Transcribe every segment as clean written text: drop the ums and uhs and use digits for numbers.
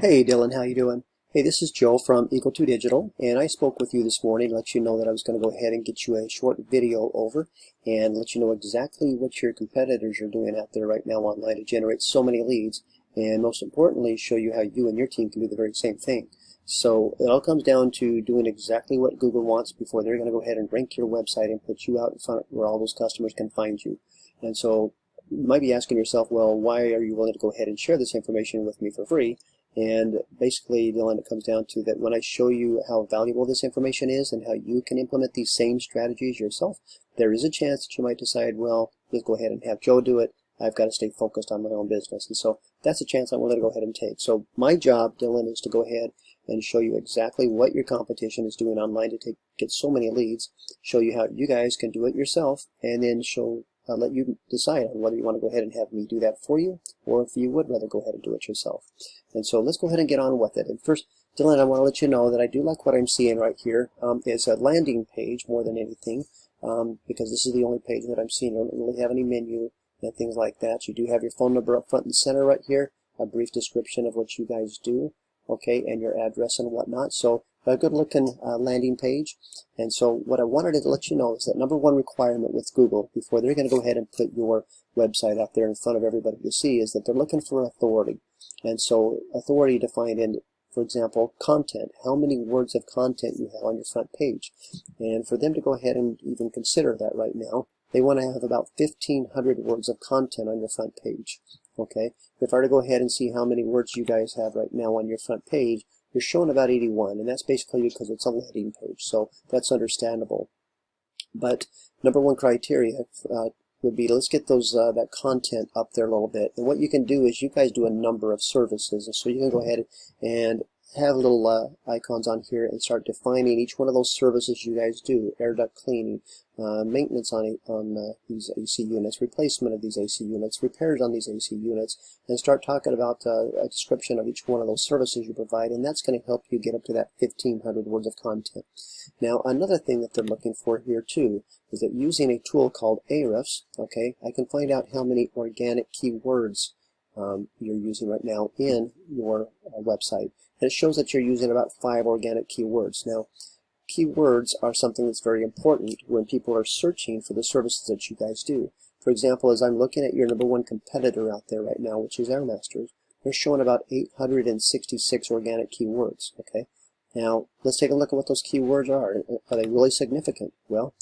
Hey Dylan, how you doing? Hey, this is Joe from Eagle2 Digital, and I spoke with you this morning to let you know that I was going to go ahead and get you a short video over and let you know exactly what your competitors are doing out there right now online to generate so many leads, and most importantly, show you how you and your team can do the very same thing. So it all comes down to doing exactly what Google wants before they're going to go ahead and rank your website and put you out in front where all those customers can find you. And so you might be asking yourself, well, why are you willing to go ahead and share this information with me for free? And basically, Dylan, it comes down to that when I show you how valuable this information is and how you can implement these same strategies yourself, there is a chance that you might decide, well, let's go ahead and have Joe do it. I've got to stay focused on my own business. And so that's a chance I'm willing to go ahead and take. So my job, Dylan, is to go ahead and show you exactly what your competition is doing online to get so many leads, show you how you guys can do it yourself, and then let you decide on whether you want to go ahead and have me do that for you, or if you would rather go ahead and do it yourself. And so let's go ahead and get on with it. And first, Dylan, I want to let you know that I do like what I'm seeing right here. It's a landing page more than anything, because this is the only page that I'm seeing. I don't really have any menu and things like that. You do have your phone number up front and center right here, a brief description of what you guys do, okay, and your address and whatnot. So a good looking landing page. And so what I wanted to let you know is that number one requirement with Google before they're going to go ahead and put your website out there in front of everybody to see is that they're looking for authority. And so authority defined in, for example, content, how many words of content you have on your front page. And for them to go ahead and even consider that right now, they want to have about 1,500 words of content on your front page. Okay, if I were to go ahead and see how many words you guys have right now on your front page, you're showing about 81, and that's basically because it's a landing page, so that's understandable. But number one criteria would be, let's get that content up there a little bit. And what you can do is you guys do a number of services, and so you can go ahead and have little icons on here and start defining each one of those services you guys do: air duct cleaning, maintenance on these AC units, replacement of these AC units, repairs on these AC units, and start talking about a description of each one of those services you provide, and that's going to help you get up to that 1,500 words of content. Now, another thing that they're looking for here too is that using a tool called Ahrefs, okay, I can find out how many organic keywords you're using right now in your website. And it shows that you're using about 5 organic keywords. Now, keywords are something that's very important when people are searching for the services that you guys do. For example, as I'm looking at your number one competitor out there right now, which is Airmasters, they're showing about 866 organic keywords. Okay, now let's take a look at what those keywords are. Are they really significant? Well,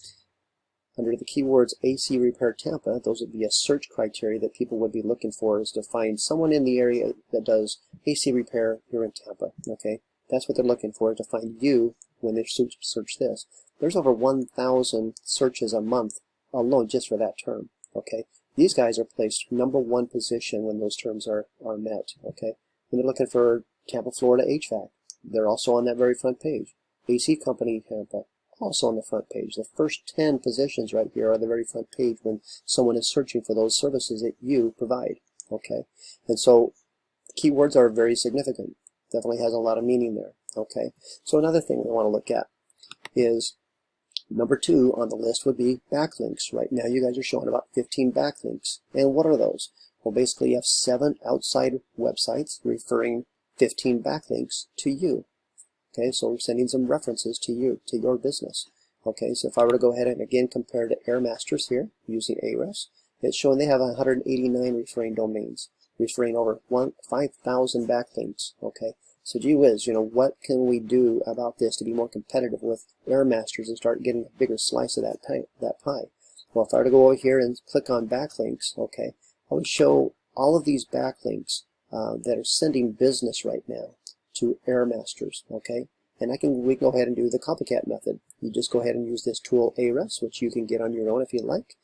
under the keywords AC Repair Tampa, those would be a search criteria that people would be looking for, is to find someone in the area that does AC repair here in Tampa. Okay, that's what they're looking for, to find you when they search this. There's over 1,000 searches a month alone just for that term. Okay, these guys are placed number one position when those terms are met. Okay, when they're looking for Tampa, Florida HVAC, they're also on that very front page. AC Company Tampa, also on the front page. The first 10 positions right here are the very front page when someone is searching for those services that you provide. Okay, and so keywords are very significant. Definitely has a lot of meaning there. Okay, so another thing we want to look at is number 2 on the list would be backlinks. Right now you guys are showing about 15 backlinks. And what are those? Well, basically you have 7 outside websites referring 15 backlinks to you. Okay, so we're sending some references to you, to your business. Okay, so if I were to go ahead and again compare to Airmasters here, using Ahrefs, it's showing they have 189 referring domains, referring over 5,000 backlinks. Okay, so gee whiz, what can we do about this to be more competitive with Airmasters and start getting a bigger slice of that pie? Well, if I were to go over here and click on backlinks, okay, I would show all of these backlinks that are sending business right now to Airmasters, okay? And we can go ahead and do the copycat method. You just go ahead and use this tool Ahrefs, which you can get on your own if you like,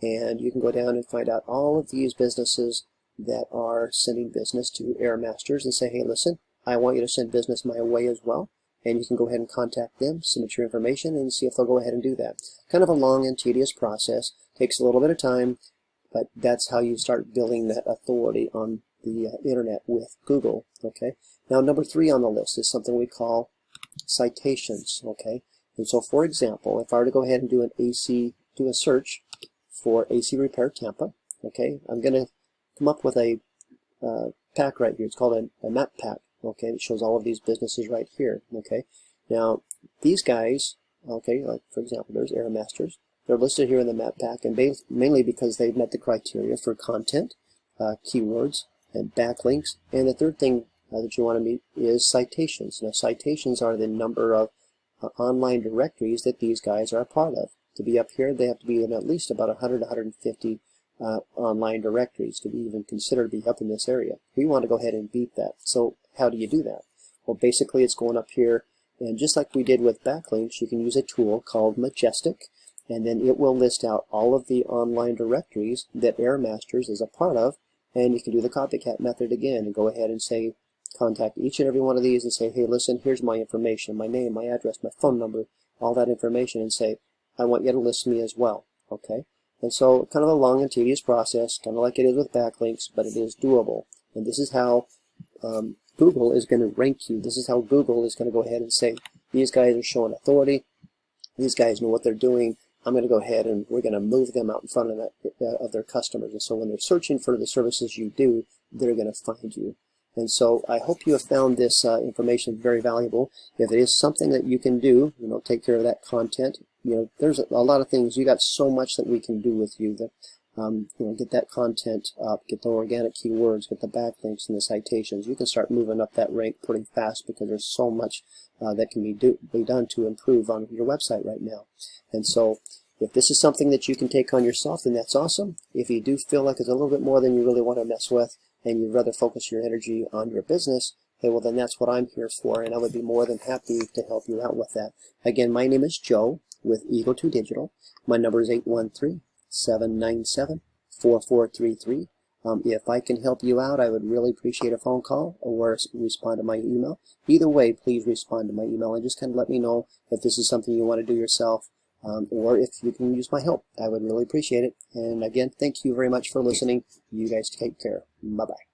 and you can go down and find out all of these businesses that are sending business to Airmasters and say, hey, listen, I want you to send business my way as well. And you can go ahead and contact them, submit your information, and see if they'll go ahead and do that. Kind of a long and tedious process, takes a little bit of time, but that's how you start building that authority on the internet with Google. Okay, now number 3 on the list is something we call citations. Okay, and so for example, if I were to go ahead and do a search for AC Repair Tampa, okay, I'm going to come up with a pack right here. It's called a map pack. Okay, it shows all of these businesses right here. Okay, now these guys, okay, like for example, there's Airmasters. They're listed here in the map pack, and mainly because they've met the criteria for content, keywords, and backlinks. And the third thing that you want to meet is citations. Now, citations are the number of online directories that these guys are a part of. To be up here, they have to be in at least about 100 to 150 online directories to be even considered to be up in this area. We want to go ahead and beat that. So how do you do that? Well, basically it's going up here, and just like we did with backlinks, you can use a tool called Majestic, and then it will list out all of the online directories that Airmasters is a part of, and you can do the copycat method again and go ahead and say, contact each and every one of these and say, hey, listen, here's my information, my name, my address, my phone number, all that information, and say, I want you to list me as well. Okay? And so kind of a long and tedious process, kind of like it is with backlinks, but it is doable. And this is how Google is going to rank you. This is how Google is going to go ahead and say, these guys are showing authority, these guys know what they're doing, I'm going to go ahead and we're going to move them out in front of their customers. And so when they're searching for the services you do, they're going to find you. And so I hope you have found this information very valuable. If it is something that you can do, take care of that content. There's a lot of things. You got so much that we can do with you. That get that content up, get the organic keywords, get the backlinks and the citations. You can start moving up that rank pretty fast because there's so much that can be done to improve on your website right now. And so if this is something that you can take on yourself, then that's awesome. If you do feel like it's a little bit more than you really want to mess with, and you'd rather focus your energy on your business, hey, well then that's what I'm here for, and I would be more than happy to help you out with that. Again, my name is Joe with Eagle 2 Digital. My number is 813-797-4433. If I can help you out, I would really appreciate a phone call or respond to my email. Either way, please respond to my email and just kind of let me know if this is something you want to do yourself, or if you can use my help. I would really appreciate it. And again, thank you very much for listening. You guys take care. Bye-bye.